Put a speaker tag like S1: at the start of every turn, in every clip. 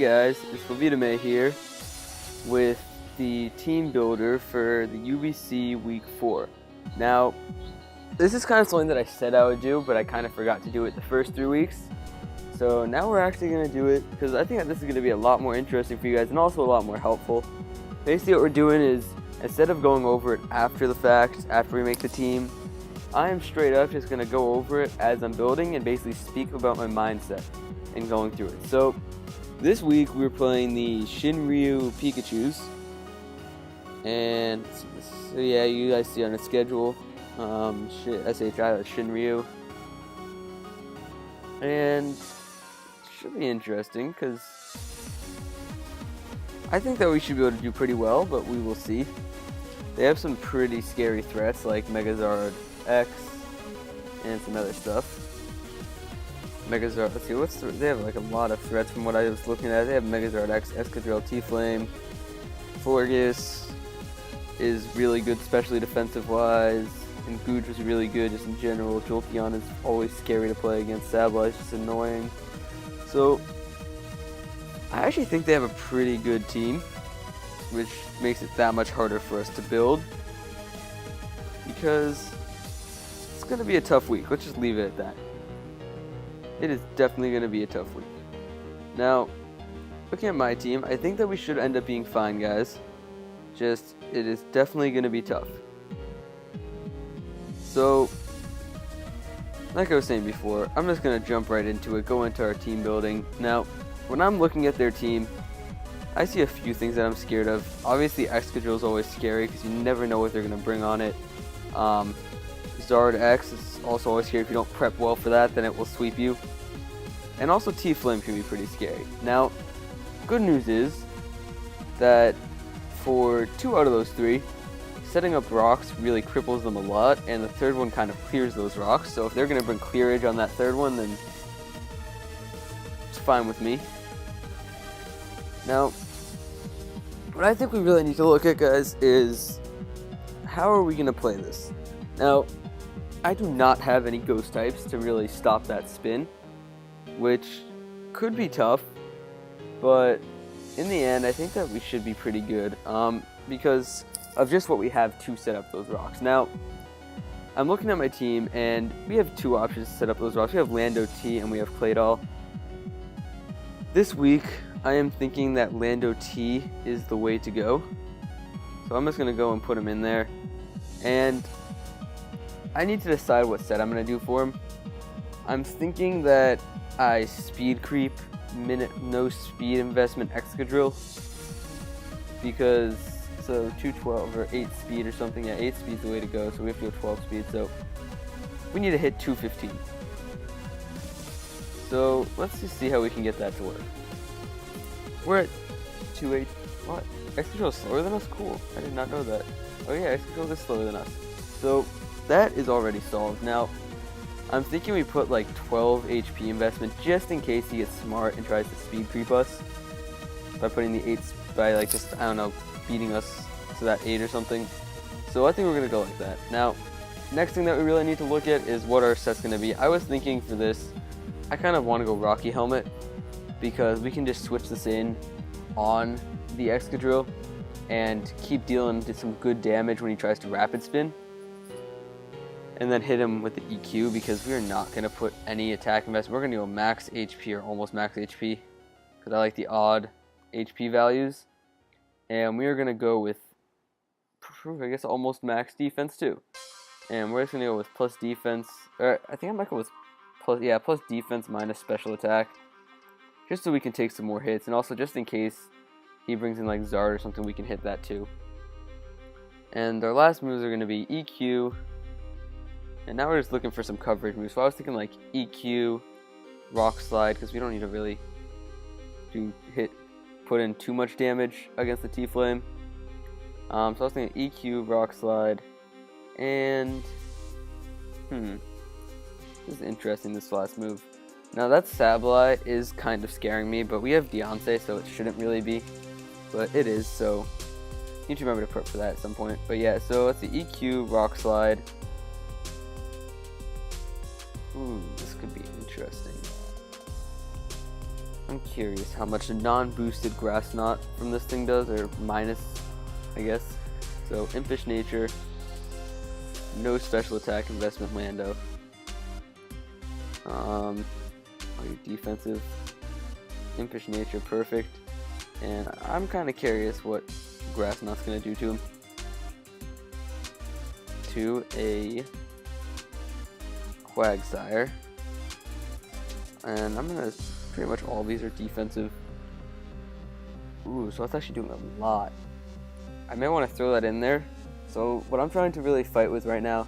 S1: guys, it's May here with the team builder for the UBC week 4. Now, this is kind of something that I said I would do, but I kind of forgot to do it the first 3 weeks. So now we're actually going to do it because I think that this is going to be a lot more interesting for you guys and also a lot more helpful. Basically what we're doing is, instead of going over it after the fact, after we make the team, I am straight up just going to go over it as I'm building and basically speak about my mindset and going through it. So this week we're playing the Shinryu Pikachus, and so yeah, you guys see on the schedule, SHI Shinryu, and it should be interesting because I think that we should be able to do pretty well, but we will see. They have some pretty scary threats like Megazord X and some other stuff. Megazord, let's see, they have like a lot of threats from what I was looking at. They have Megazord X, Escadrille, T-Flame, Forgus is really good, especially defensive wise, and Gooch was really good just in general. Jolteon is always scary to play against. Sableye is just annoying. So I actually think they have a pretty good team, which makes it that much harder for us to build, because it's going to be a tough week. Let's just leave it at that. It is definitely going to be a tough week. Now, looking at my team, I think that we should end up being fine, guys. Just, it is definitely going to be tough. So, like I was saying before, I'm just going to jump right into it, go into our team building. Now, when I'm looking at their team, I see a few things that I'm scared of. Obviously, Excadrill is always scary because you never know what they're going to bring on it. Zard X is also always scary. If you don't prep well for that, then it will sweep you. And also T-Flame can be pretty scary. Now, good news is that for 2 out of those 3, setting up rocks really cripples them a lot, and the third one kind of clears those rocks. So if they're going to bring clearage on that third one, then it's fine with me. Now, what I think we really need to look at, guys, is how are we going to play this? Now, I do not have any ghost types to really stop that spin, which could be tough, but in the end, I think that we should be pretty good, because of just what we have to set up those rocks. Now, I'm looking at my team, and we have 2 options to set up those rocks. We have Lando T and we have Claydol. This week, I am thinking that Lando T is the way to go, so I'm just going to go and put him in there, and I need to decide what set I'm going to do for him. I'm thinking that I speed creep, no speed investment Excadrill, because, so 212 or 8 speed or something, yeah, 8 speed is the way to go, so we have to go 12 speed, so we need to hit 215. So let's just see how we can get that to work. We're at 2.8, what? Excadrill is slower than us? Cool, I did not know that. Oh yeah, Excadrill is slower than us. So that is already solved. Now, I'm thinking we put like 12 HP investment just in case he gets smart and tries to speed creep us by putting the 8, by like just, I don't know, beating us to that 8 or something. So I think we're going to go like that. Now, next thing that we really need to look at is what our set's going to be. I was thinking for this, I kind of want to go Rocky Helmet because we can just switch this in on the Excadrill and keep dealing some good damage when he tries to rapid spin. And then hit him with the EQ because we are not going to put any attack investment. We're going to go max HP or almost max HP because I like the odd HP values. And we are going to go with, I guess, almost max defense too. And we're just going to go with plus defense, or I think I might go with plus defense minus special attack. Just so we can take some more hits, and also just in case he brings in like Zard or something, we can hit that too. And our last moves are going to be EQ. And now we're just looking for some coverage moves. So I was thinking like EQ, Rock Slide, because we don't need to really put in too much damage against the T-Flame. So I was thinking EQ, Rock Slide, and this is interesting, this last move. Now that Sableye is kind of scaring me, but we have Deontay, so it shouldn't really be, but it is, so you need to remember to prep for that at some point. But yeah, so let's see, EQ, Rock Slide. Ooh, this could be interesting. I'm curious how much a non-boosted Grass Knot from this thing does, or minus, I guess. So, Impish Nature, no special attack, Investment Lando. Are you defensive? Impish Nature, perfect. And I'm kind of curious what Grass Knot's going to do to him. To a Quagsire. And I'm going to, pretty much all these are defensive. Ooh, so that's actually doing a lot. I may want to throw that in there. So what I'm trying to really fight with right now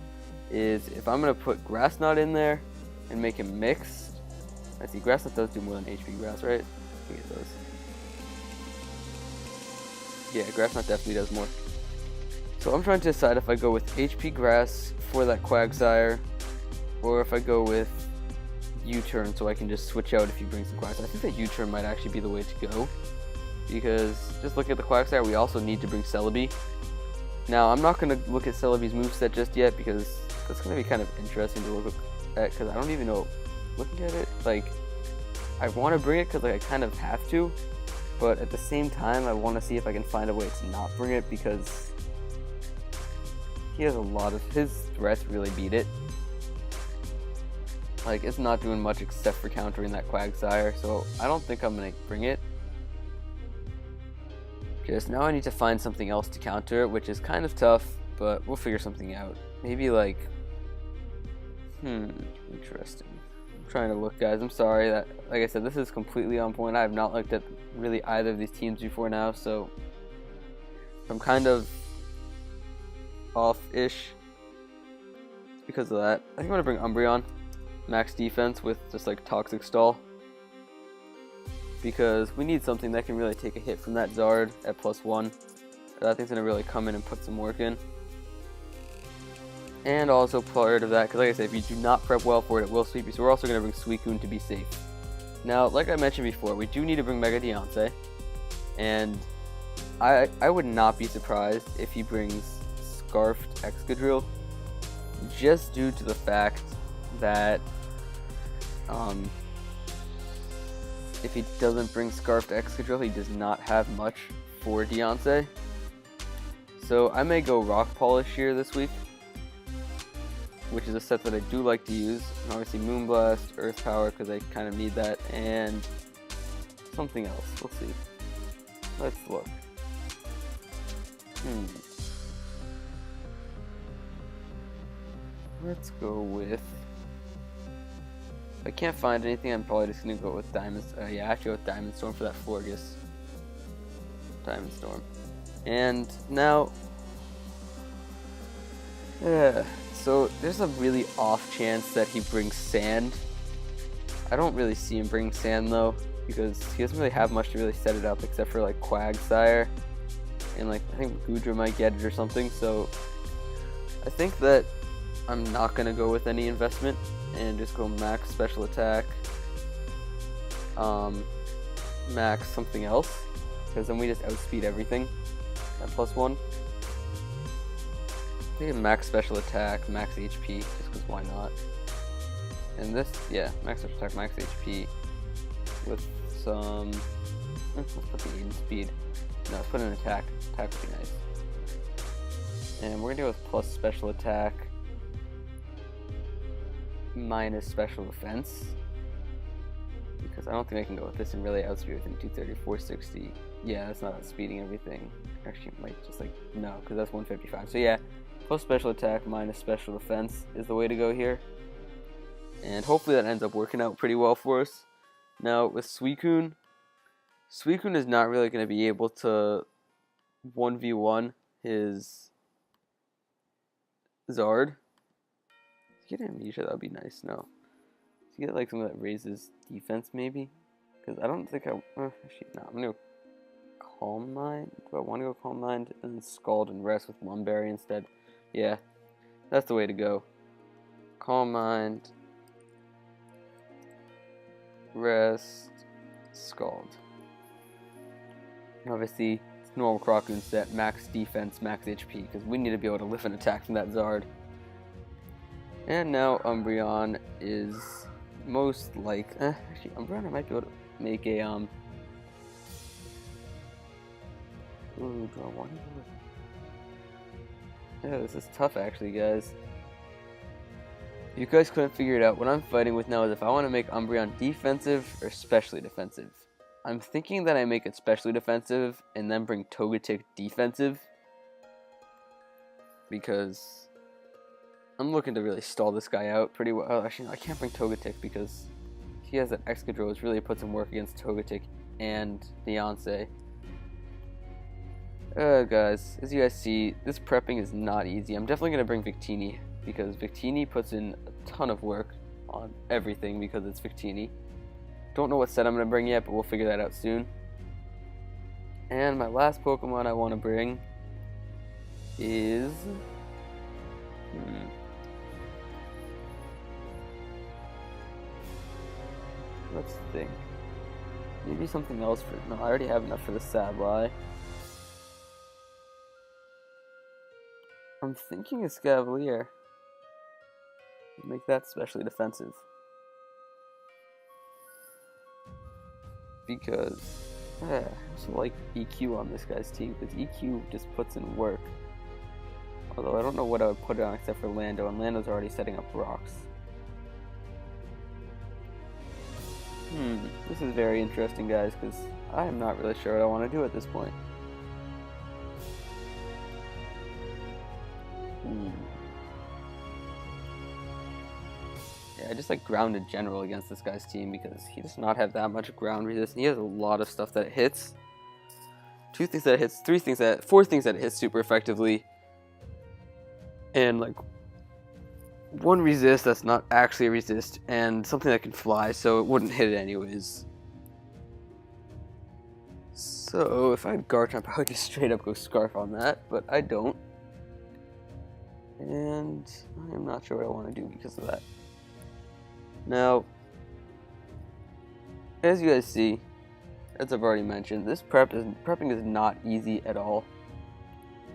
S1: is if I'm going to put Grass Knot in there and make him mixed. I see Grass Knot does do more than HP Grass, right? I think it does. Yeah, Grass Knot definitely does more. So I'm trying to decide if I go with HP Grass for that Quagsire, or if I go with U-turn so I can just switch out if he brings some Quagsire. I think that U-turn might actually be the way to go, because just looking at the Quagsire, we also need to bring Celebi. Now, I'm not going to look at Celebi's moveset just yet, because that's going to be kind of interesting to look at, because I don't even know, looking at it, like, I want to bring it because like, I kind of have to, but at the same time, I want to see if I can find a way to not bring it, because he has a lot of, his threats really beat it. Like, it's not doing much except for countering that Quagsire, so I don't think I'm going to bring it. Just now I need to find something else to counter it, which is kind of tough, but we'll figure something out. Maybe like, interesting. I'm trying to look, guys. I'm sorry that, like I said, this is completely on point. I have not looked at really either of these teams before now, so I'm kind of off-ish because of that. I think I'm going to bring Umbreon, max defense with just like Toxic Stall, because we need something that can really take a hit from that Zard at +1. That thing's going to really come in and put some work in. And also part of that, because like I said, if you do not prep well for it, it will sweep you. So we're also going to bring Suicune to be safe. Now, like I mentioned before, we do need to bring Mega Deontay. And I would not be surprised if he brings Scarfed Excadrill, just due to the fact that if he doesn't bring Scarfed Excadrill, he does not have much for Deontay. So I may go Rock Polish here this week, which is a set that I do like to use. And obviously Moonblast, Earth Power, because I kind of need that, and something else. We'll see. Let's look. Let's go with... If I can't find anything, I'm probably just going to go with Diamond... yeah, actually go with Diamond Storm for that Florges. Diamond Storm. And now... so there's a really off chance that he brings Sand. I don't really see him bring Sand though, because he doesn't really have much to really set it up except for like Quagsire, and like I think Goodra might get it or something. So I think that I'm not gonna go with any investment and just go max special attack, max something else, because then we just outspeed everything at +1. I think max special attack, max HP, just because why not? And this, yeah, max special attack, max HP, with some, let's put the aim speed. No, let's put an attack. Attack would be nice. And we're gonna go with plus special attack, minus special defense, because I don't think I can go with this and really outspeed within 230, 460. Yeah, that's not outspeeding everything. Actually, it might just like, no, because that's 155. So yeah, plus special attack minus special defense is the way to go here. And hopefully that ends up working out pretty well for us. Now with Suicune is not really going to be able to 1v1 his Zard. Get Amnesia, that would be nice. No. To get like something that raises defense maybe? Because I don't think actually, no, I'm going to Calm Mind. Do I want to go Calm Mind and then Scald and Rest with Lum Berry instead? Yeah, that's the way to go. Calm Mind, Rest, Scald. Obviously, it's normal Crocoon set, max defense, max HP, because we need to be able to lift an attack from that Zard. And now Umbreon is most like... actually, Umbreon I might be able to... make a Ooh, draw one. Yeah, this is tough actually, guys. If you guys couldn't figure it out, what I'm fighting with now is if I want to make Umbreon defensive or specially defensive. I'm thinking that I make it specially defensive and then bring Togetic defensive, because I'm looking to really stall this guy out pretty well. Oh, actually, no, I can't bring Togetic because he has an Excadrill, which really puts him work against Togetic and Beyonce. Guys, as you guys see, this prepping is not easy. I'm definitely going to bring Victini, because Victini puts in a ton of work on everything because it's Victini. Don't know what set I'm going to bring yet, but we'll figure that out soon. And my last Pokemon I want to bring is... Let's think. Maybe something else for... No, I already have enough for the Sableye. I'm thinking a Scavalier. Make that specially defensive. Because I also like EQ on this guy's team, because EQ just puts in work. Although I don't know what I would put it on except for Lando, and Lando's already setting up rocks. This is very interesting, guys, because I am not really sure what I want to do at this point. Yeah, I just like ground in general against this guy's team because he does not have that much ground resistance. He has a lot of stuff that it hits. 2 things that it hits, 4 things that it hits super effectively. And like 1 resist that's not actually a resist, and something that can fly, so it wouldn't hit it anyways. So if I had Garchomp, I'd probably just straight up go Scarf on that, but I don't. And I'm not sure what I want to do because of that. Now, as you guys see, as I've already mentioned, this prepping is not easy at all.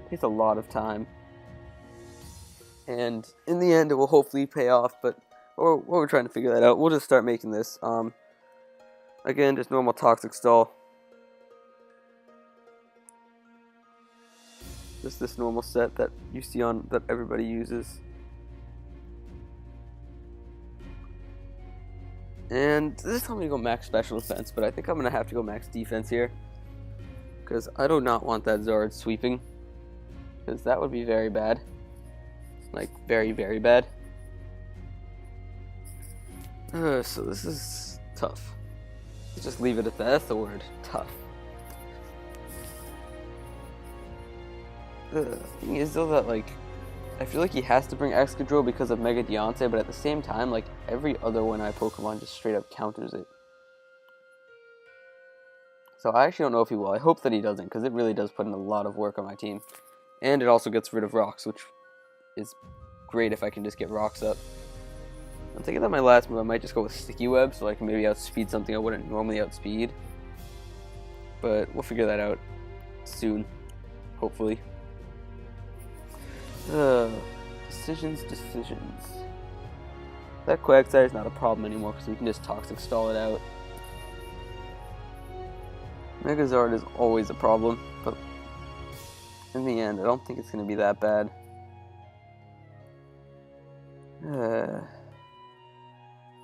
S1: It takes a lot of time. And in the end, it will hopefully pay off, but we're trying to figure that out. We'll just start making this. Again, just normal Toxic Stall. Just this normal set that you see that everybody uses. And this time I'm going to go max special defense, but I think I'm going to have to go max defense here. Because I do not want that Zard sweeping. Because that would be very bad. Like, very, very bad. So this is tough. Let's just leave it at that. That's the word. Tough. The thing is, though, that, like, I feel like he has to bring Excadrill because of Mega Deontay, but at the same time, like, every other one-eye Pokemon just straight up counters it. So I actually don't know if he will. I hope that he doesn't, because it really does put in a lot of work on my team. And it also gets rid of rocks, which is great if I can just get rocks up. I'm thinking that my last move, I might just go with Sticky Web, so I can maybe outspeed something I wouldn't normally outspeed. But we'll figure that out soon, hopefully. Decisions. That Quagsire is not a problem anymore because we can just Toxic Stall it out. Megazord is always a problem, but in the end, I don't think it's going to be that bad.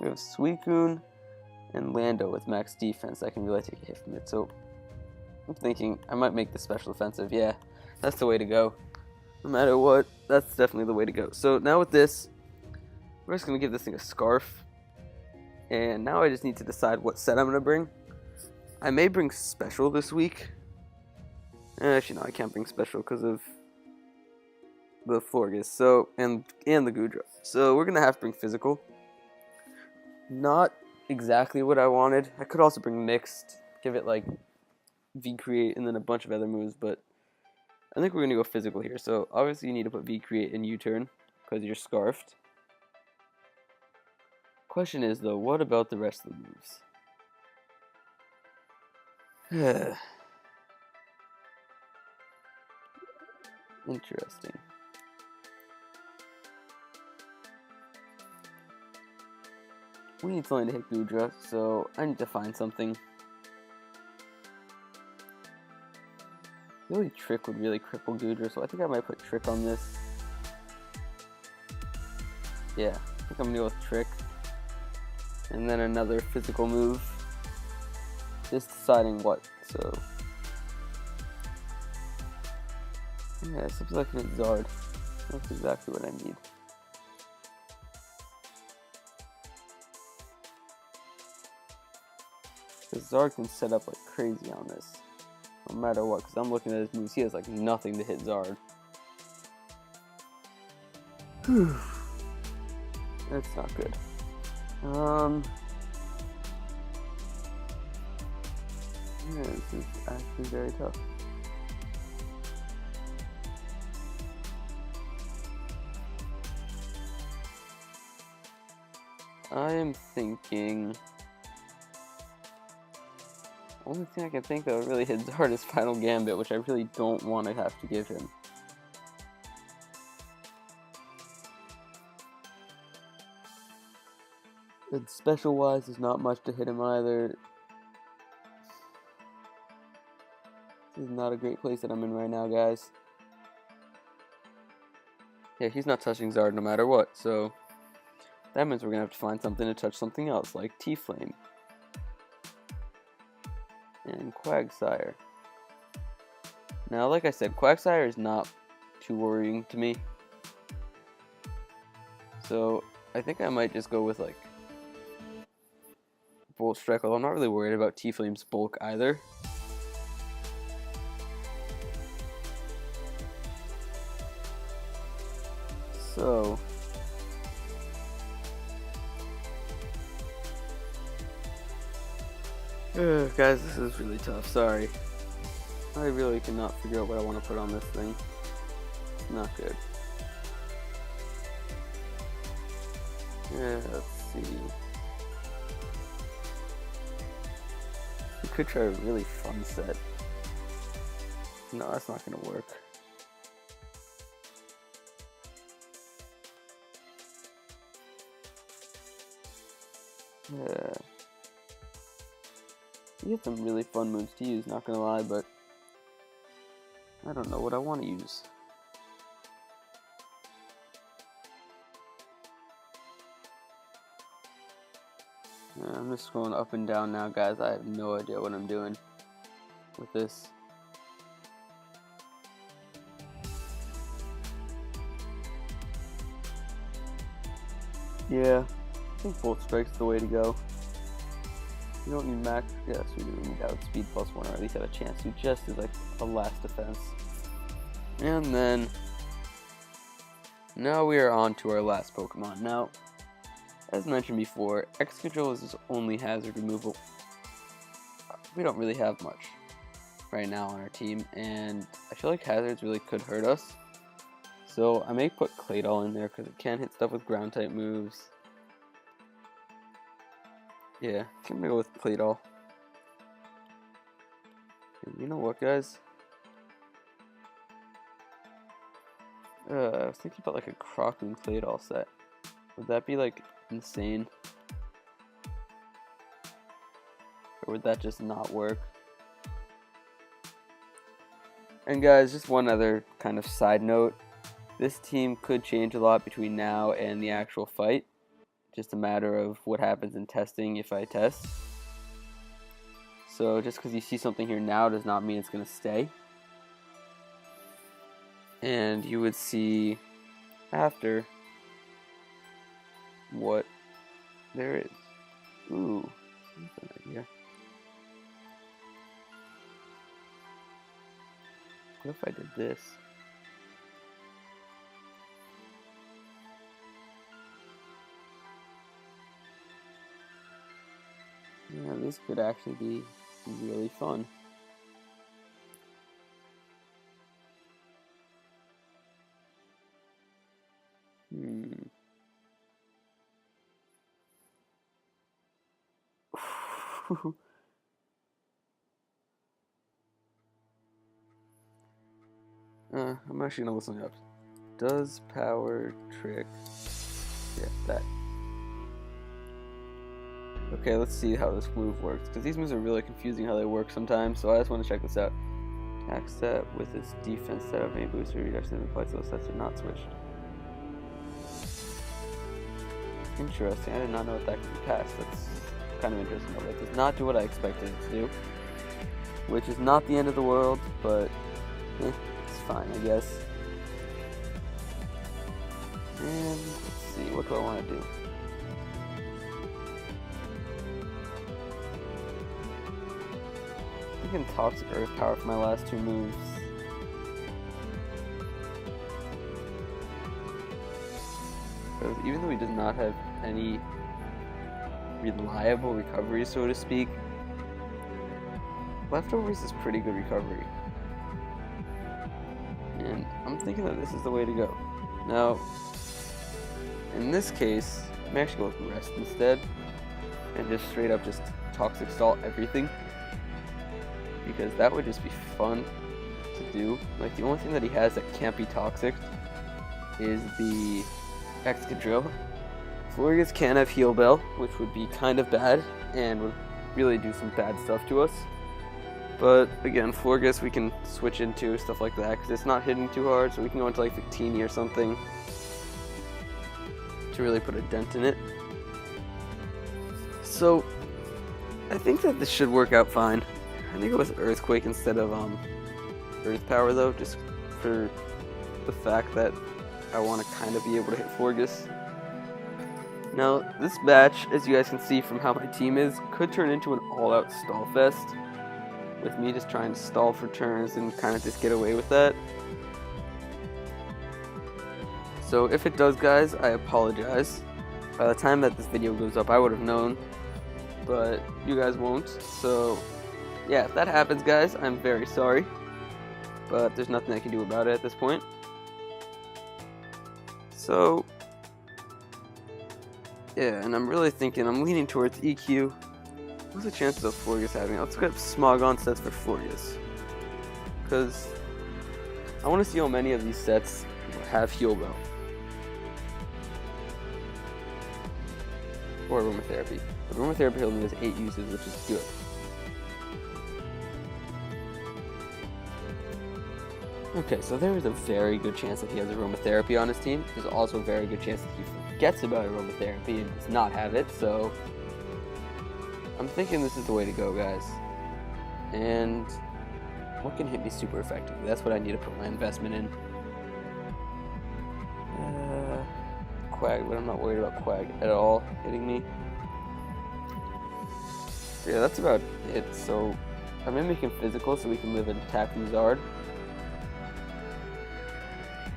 S1: We have Suicune and Lando with max defense. I can really take a hit from it, so I'm thinking I might make the special offensive. Yeah, that's the way to go. No matter what, that's definitely the way to go. So now with this, we're just going to give this thing a Scarf. And now I just need to decide what set I'm going to bring. I may bring Special this week. Actually, no, I can't bring Special because of the Florges, so, and the Goodra. So we're going to have to bring Physical. Not exactly what I wanted. I could also bring Mixed, give it like V-Create and then a bunch of other moves, but I think we're going to go Physical here. So obviously you need to put V-Create in U-Turn because you're Scarfed. Question is though, what about the rest of the moves? Interesting. we need something to hit Gudra, so I need to find something. Really, Trick would really cripple Gudra, so I think I might put Trick on this. Yeah, I think I'm gonna go with Trick. And then another physical move. Just deciding what, so. Yeah, something like an Zard. That's exactly what I need. The Zard can set up like crazy on this. No matter what, because I'm looking at his moves, he has like nothing to hit Zard. Whew. That's not good. Yeah, this is actually very tough. I am thinking. Only thing I can think that would really hit Zard is Final Gambit, which I really don't want to have to give him. And special wise, there's not much to hit him either. This is not a great place that I'm in right now, guys. Yeah, he's not touching Zard no matter what, so that means we're gonna have to find something to touch something else, like T-Flame and Quagsire. Now, like I said, Quagsire is not too worrying to me, so I think I might just go with like Volt Strike, although I'm not really worried about T-Flame's bulk either. So, guys, this is really tough, sorry. I really cannot figure out what I want to put on this thing. It's not good. Yeah, let's see. We could try a really fun set. No, that's not gonna work. Yeah. You get some really fun moves to use, not gonna lie, but I don't know what I want to use. I'm just going up and down now, guys. I have no idea what I'm doing with this. Yeah, I think Volt Strike's the way to go. You don't need max. Yes, we do need outspeed +1, or at least have a chance to, just as like a last defense. And then now we are on to our last Pokemon. Now, as mentioned before, Excadrill is his only hazard removal. We don't really have much right now on our team, and I feel like hazards really could hurt us. So I may put Claydol in there because it can hit stuff with ground type moves. Yeah, I'm gonna go with Claydol. And you know what, guys? I was thinking about like a Crocoon Claydol set. Would that be like insane? Or would that just not work? And guys, just one other kind of side note. This team could change a lot between now and the actual fight. Just a matter of what happens in testing if I test. So just because you see something here now does not mean it's going to stay. And you would see after what there is. Ooh, that's an idea. What if I did this? Yeah, this could actually be really fun. I'm actually gonna listen up. Does power trick? Yeah, that. Okay, let's see how this move works, because these moves are really confusing how they work sometimes, so I just want to check this out. Attack set with its defense set up, any booster reduction implies those sets are not switched. Interesting, I did not know what that could be passed. That's kind of interesting, but it does not do what I expected it to do. Which is not the end of the world, but it's fine, I guess. And let's see, what do I want to do? I can Toxic Earth Power for my last two moves. Because even though he does not have any reliable recovery, so to speak, Leftovers is pretty good recovery. And I'm thinking that this is the way to go. Now, in this case, I may actually go with Rest instead, and just straight up just Toxic Stall everything. Because that would just be fun to do. Like, the only thing that he has that can't be toxic is the Excadrill. Florigus can have Heal Bell, which would be kind of bad and would really do some bad stuff to us. But again, Florigus we can switch into stuff like that because it's not hitting too hard, so we can go into like Victini or something to really put a dent in it. So I think that this should work out fine. I think it was Earthquake instead of Earth Power though, just for the fact that I want to kind of be able to hit Florigus. Now, this match, as you guys can see from how my team is, could turn into an all-out stall fest, with me just trying to stall for turns and kind of just get away with that. So if it does, guys, I apologize. By the time that this video goes up, I would have known, but you guys won't. So yeah, if that happens, guys, I'm very sorry, but there's nothing I can do about it at this point. So yeah, and I'm really thinking, I'm leaning towards EQ. What's the chances of Florigus having it? Let's get Smogon sets for Florigus, because I want to see how many of these sets have Heal Bell or Aromatherapy. But Aromatherapy only has 8 uses, which is good. Okay, so there is a very good chance that he has Aromatherapy on his team. There's also a very good chance that he forgets about Aromatherapy and does not have it, so I'm thinking this is the way to go, guys. And what can hit me super effectively? That's what I need to put my investment in. Quag, but I'm not worried about Quag at all hitting me. Yeah, that's about it. So I'm gonna make him physical so we can live and attack Luzard.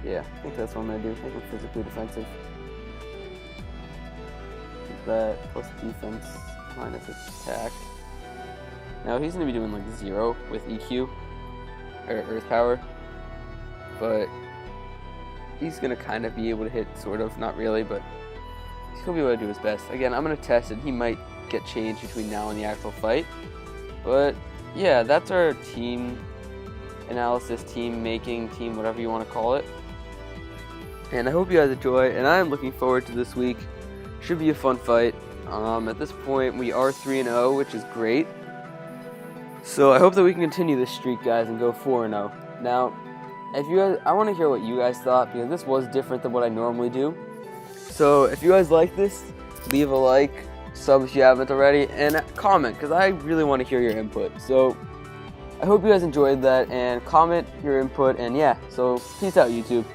S1: Yeah, I think that's what I'm gonna do. Make him physically defensive. That plus defense minus attack. Now he's gonna be doing like 0 with EQ or Earth Power, but he's gonna kind of be able to hit, sort of, not really, but he's gonna be able to do his best. Again, I'm gonna test it. He might get changed between now and the actual fight, but yeah, that's our team analysis, team making, team whatever you want to call it. And I hope you guys enjoy, and I'm looking forward to this week. Should be a fun fight. At this point, we are 3-0, which is great. So I hope that we can continue this streak, guys, and go 4-0. Now, if you guys, I want to hear what you guys thought, because this was different than what I normally do. So if you guys like this, leave a like, sub if you haven't already, and comment, because I really want to hear your input. So I hope you guys enjoyed that, and comment your input, and yeah, so peace out, YouTube.